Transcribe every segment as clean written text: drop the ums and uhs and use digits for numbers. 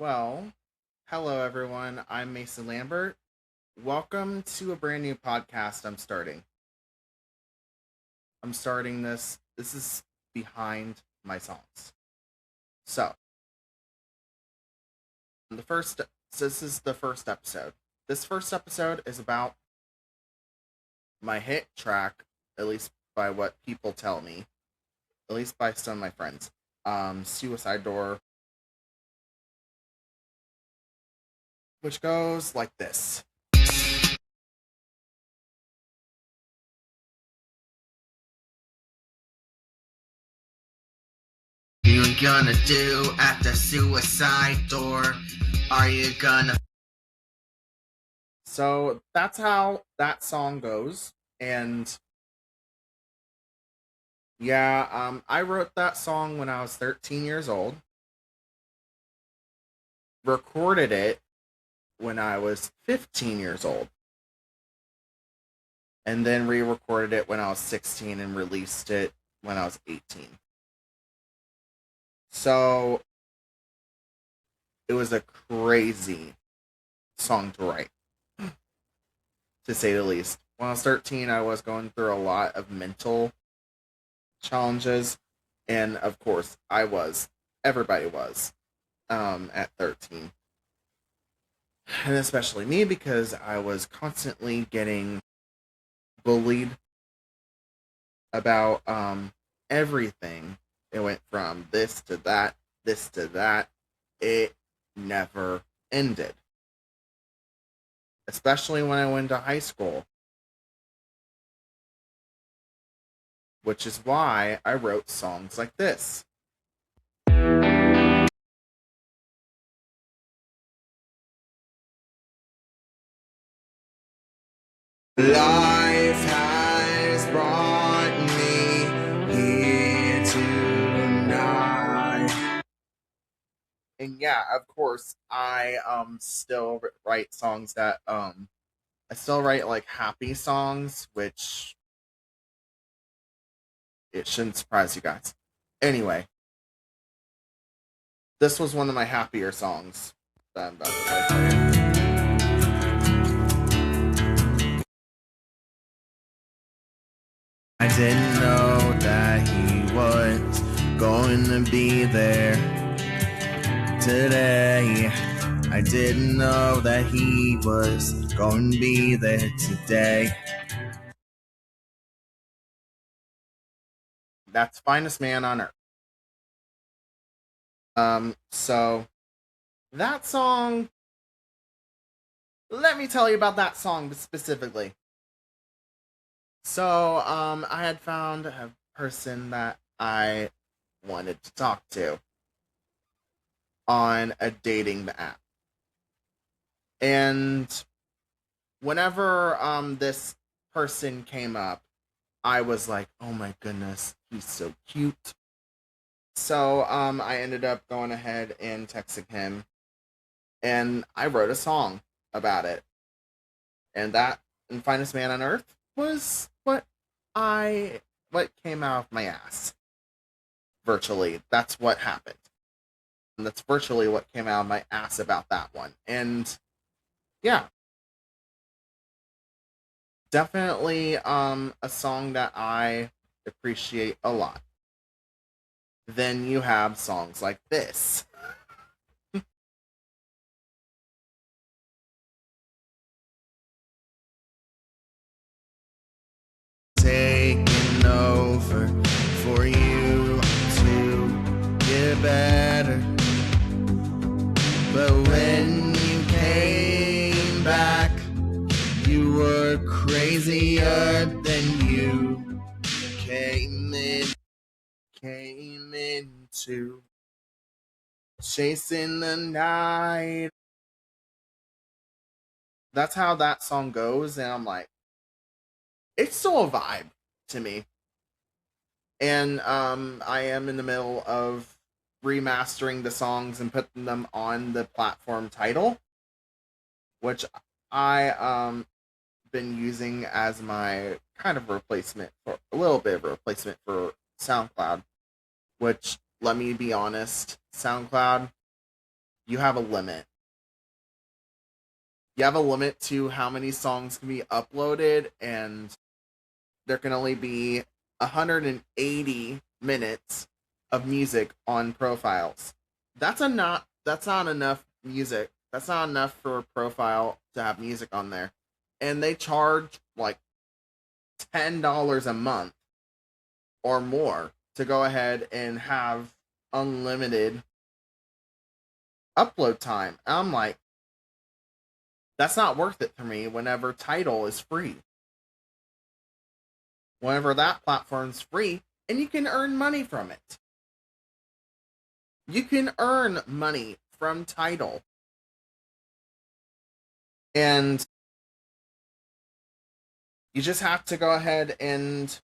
Well, hello everyone. I'm Mason Lambert. Welcome to a brand new podcast I'm starting this. This is behind my songs. So, the first this is the first episode. This first episode is about my hit track, at least by what people tell me, at least by some of my friends. Suicide Door, which goes like this. You gonna do at the suicide door? Are you gonna? So that's how that song goes. And yeah, I wrote that song when I was 13 years old, recorded it when I was 15 years old, and then re recorded it when I was 16 and released it when I was 18. So it was a crazy song to write, to say the least. When I was 13, I was going through a lot of mental challenges, and of course, everybody was, at 13. And especially me, because I was constantly getting bullied about everything. It went from this to that, this to that. It never ended. Especially when I went to high school. Which is why I wrote songs like this. Life has brought me here tonight. And yeah, of course, I still write songs that I still write like happy songs, which it shouldn't surprise you guys. Anyway, this was one of my happier songs that I'm about to play for you. I didn't know that he was going to be there today. I didn't know that he was going to be there today. That's Finest Man on Earth. So that song, let me tell you about that song specifically. So, I had found a person that I wanted to talk to on a dating app. And whenever this person came up, I was like, "Oh my goodness, he's so cute." So, I ended up going ahead and texting him, and I wrote a song about it. And that, and Finest Man on Earth, was what came out of my ass. Virtually, that's what happened. And that's virtually what came out of my ass about that one. And yeah, definitely a song that I appreciate a lot. Then you have songs like this. Taking over for you to get better. But when you came back, you were crazier than you came into chasing the night. That's how that song goes, and I'm like, it's still a vibe to me. And I am in the middle of remastering the songs and putting them on the platform Title, which I been using as my kind of replacement, for a little bit of a replacement for SoundCloud. Which, let me be honest, SoundCloud you have a limit. You have a limit to how many songs can be uploaded, and there can only be 180 minutes of music on profiles. That's not enough music. That's not enough for a profile to have music on there. And they charge like $10 a month or more to go ahead and have unlimited upload time. And I'm like, that's not worth it for me whenever Tidal is free. Whenever that platform's free, and you can earn money from it. You can earn money from Tidal. And you just have to go ahead and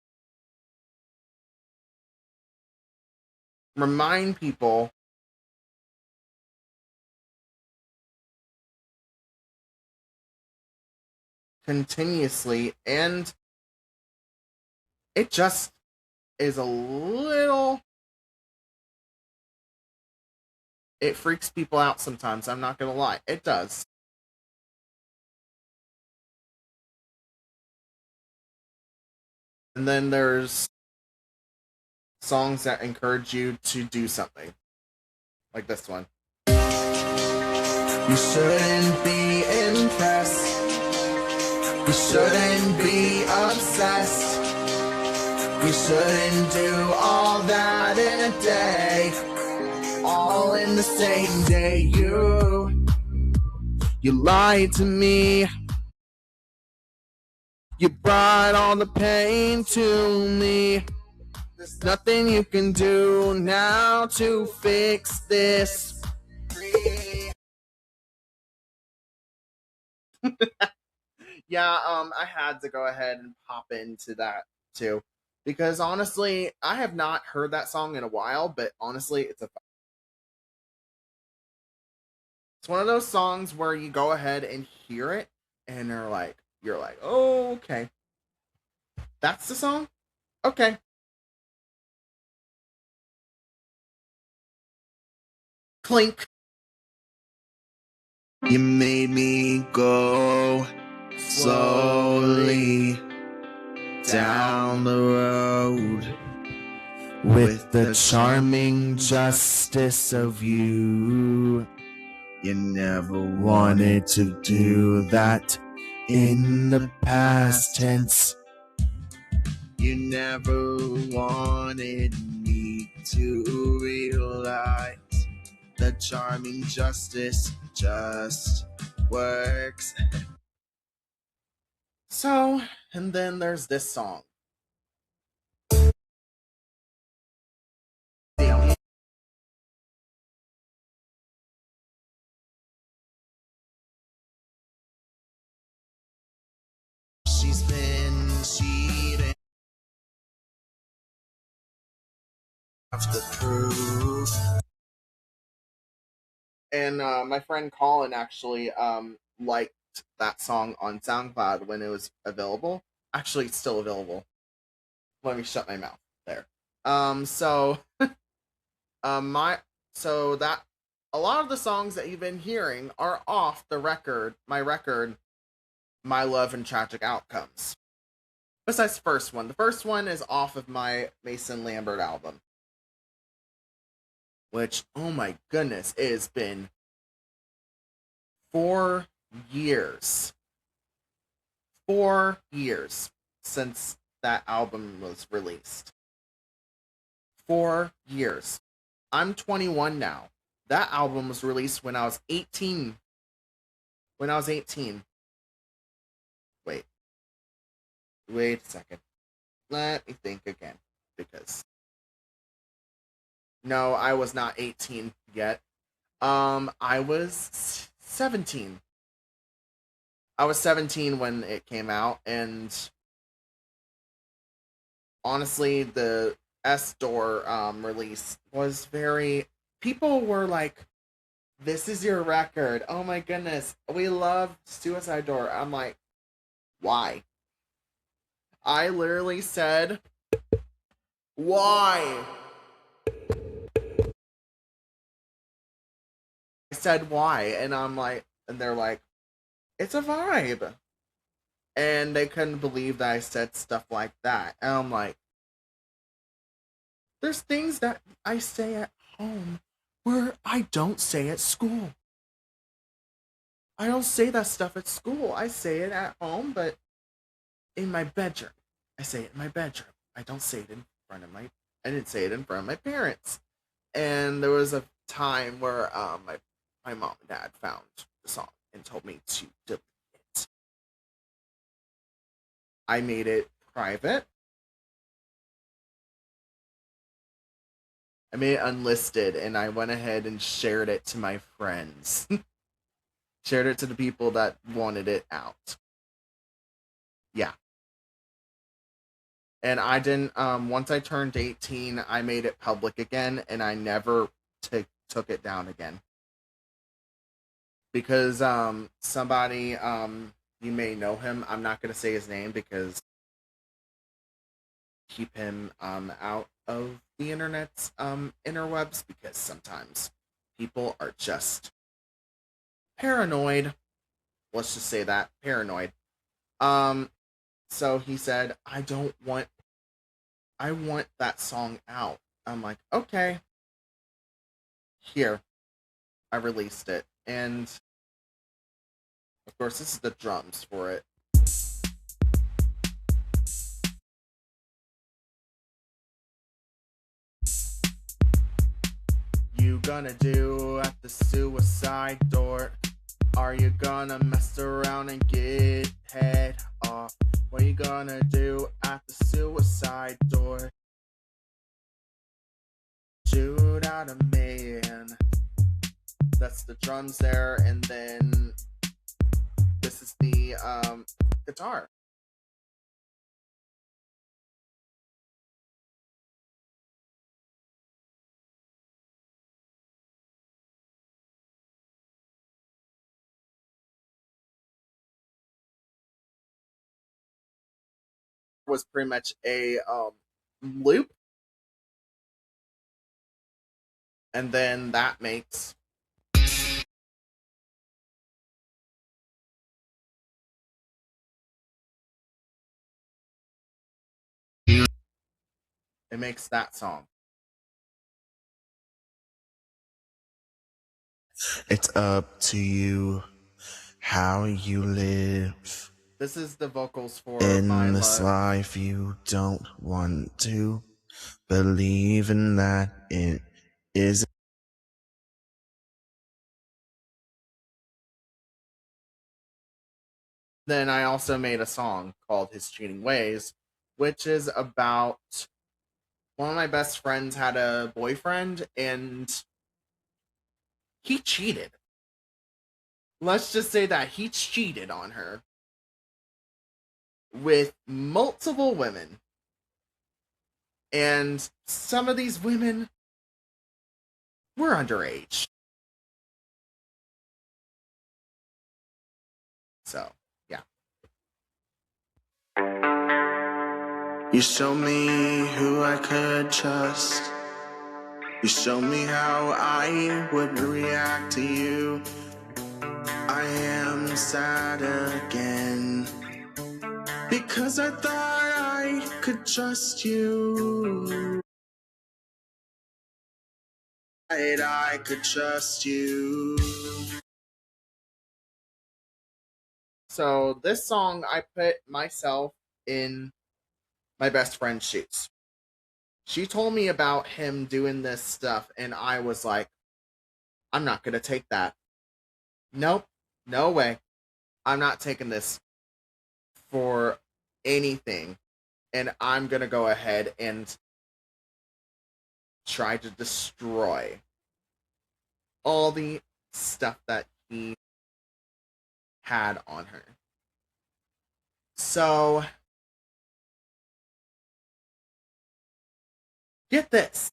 remind people continuously, and it just is a little, it freaks people out sometimes. I'm not gonna lie, it does. And then there's songs that encourage you to do something, like this one. You shouldn't be impressed. You shouldn't be obsessed. You shouldn't do all that in a day, all in the same day. You lied to me. You brought all the pain to me. There's nothing you can do now to fix this. Yeah, I had to go ahead and pop into that too, because honestly, I have not heard that song in a while. But honestly, it's one of those songs where you go ahead and hear it, and you're like, oh, okay, that's the song. Okay, clink. You made me go slowly down the road with the charming justice of you. You never wanted to do that in the past tense. You never wanted me to realize the charming justice just works. So, and then there's this song. She's been cheating. Have the proof. And my friend Colin actually liked that song on SoundCloud when it was available. Actually, it's still available. Let me shut my mouth there. So my so that a lot of the songs that you've been hearing are off the record, My Love and Tragic Outcomes. Besides the first one. The first one is off of my Mason Lambert album. Which, oh my goodness, it has been 4 years. 4 years since that album was released. 4 years. I'm 21 now. That album was released when I was 18. When I was 18. Wait a second. Let me think again. Because no, I was not 18 yet. I was 17. I was 17 when it came out, and honestly, the S Door release was very. People were like, "This is your record! Oh my goodness, we love Suicide Door." I'm like, why? I literally said, why? I said why, and I'm like, and they're like, it's a vibe. And they couldn't believe that I said stuff like that. And I'm like, there's things that I say at home where I don't say at school. I don't say that stuff at school. I say it at home, but in my bedroom. I say it in my bedroom. I don't say it in front of my. I didn't say it in front of my parents. And there was a time where my mom and dad found the song and told me to delete it. I made it private. I made it unlisted, and I went ahead and shared it to my friends. Shared it to the people that wanted it out. Yeah. And I didn't, once I turned 18, I made it public again, and I never took it down again. Because somebody, you may know him, I'm not going to say his name because keep him out of the internet's interwebs, because sometimes people are just paranoid. Let's just say that, paranoid. So he said, I want that song out. I'm like, okay. Here. I released it. And of course, this is the drums for it. You gonna do at the suicide door? Are you gonna mess around and get head off? What you gonna do at the suicide door? Shoot out a man. That's the drums there, and then this is the guitar. Was pretty much a loop, and then that makes that song. It's up to you how you live. This is the vocals for In this life, you don't want to believe in that it is. Then I also made a song called His Cheating Ways, which is about one of my best friends had a boyfriend and he cheated. Let's just say that he cheated on her with multiple women. And some of these women were underage. So, yeah. You show me who I could trust. You show me how I would react to you. I am sad again because I thought I could trust you. I could trust you. So this song, I put myself in my best friend's shoes. She told me about him doing this stuff, and I was like, I'm not going to take that. Nope, no way. I'm not taking this for anything. And I'm going to go ahead and try to destroy all the stuff that he had on her. So, get this.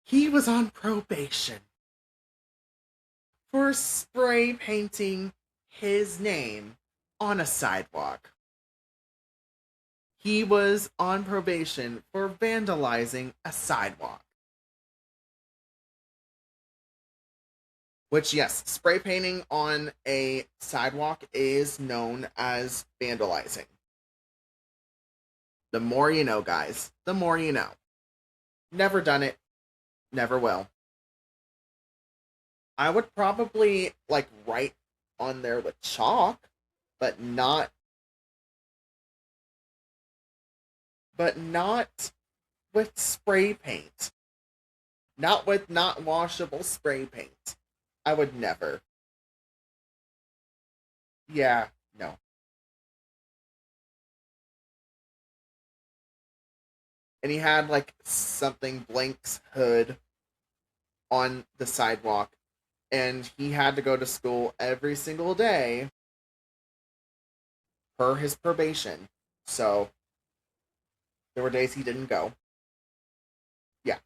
He was on probation for spray painting his name on a sidewalk. He was on probation for vandalizing a sidewalk. Which, yes, spray painting on a sidewalk is known as vandalizing. The more you know, guys. The more you know. Never done it. Never will. I would probably like write on there with chalk, but not with spray paint. Not with not washable spray paint. I would never. Yeah, no. And he had like something Blank's hood on the sidewalk, and he had to go to school every single day per his probation. So there were days he didn't go. Yeah.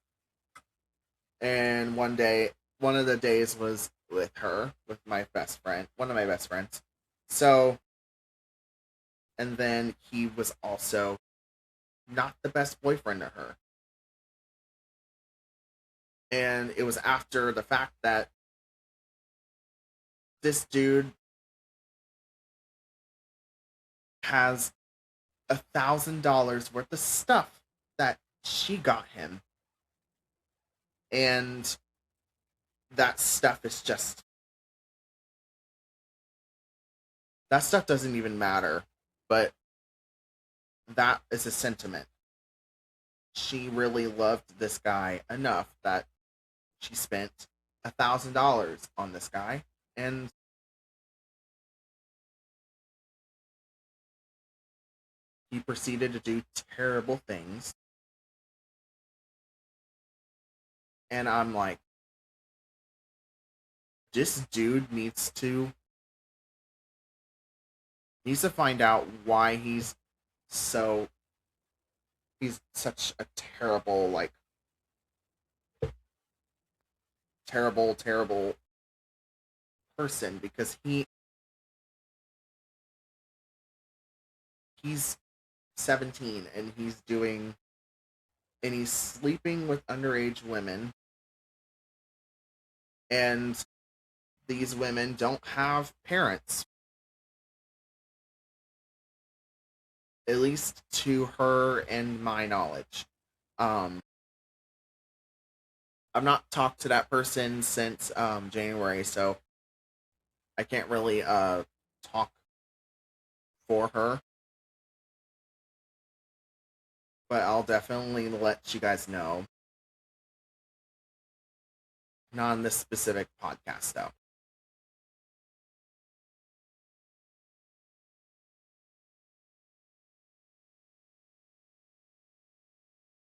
And one of the days was with her, with my best friend, one of my best friends. So, and then he was also not the best boyfriend to her. And it was after the fact that this dude has $1,000 worth of stuff that she got him. And that stuff is just, that stuff doesn't even matter. But that is a sentiment. She really loved this guy enough that she spent $1,000 on this guy, and he proceeded to do terrible things. And I'm like, this dude needs to find out why he's such a terrible, like, terrible person, because he's 17 and he's sleeping with underage women, and these women don't have parents, at least to her and my knowledge. I've not talked to that person since January, so I can't really talk for her. But I'll definitely let you guys know. Not on this specific podcast, though.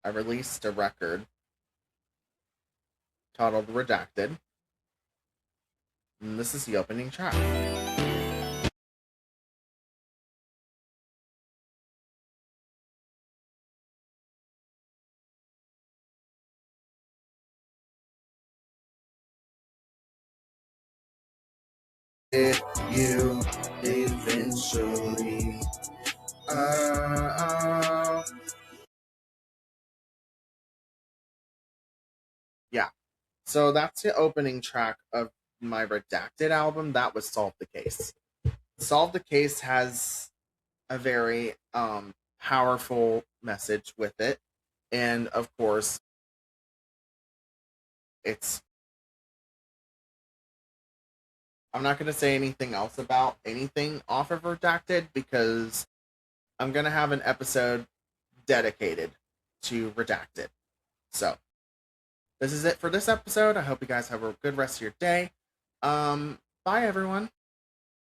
I released a record titled Redacted, and this is the opening track. If you eventually yeah. So that's the opening track of my Redacted album. That was Solve the Case. Solve the Case has a very powerful message with it. And of course, I'm not going to say anything else about anything off of Redacted, because I'm going to have an episode dedicated to Redacted. So, this is it for this episode. I hope you guys have a good rest of your day. Bye, everyone.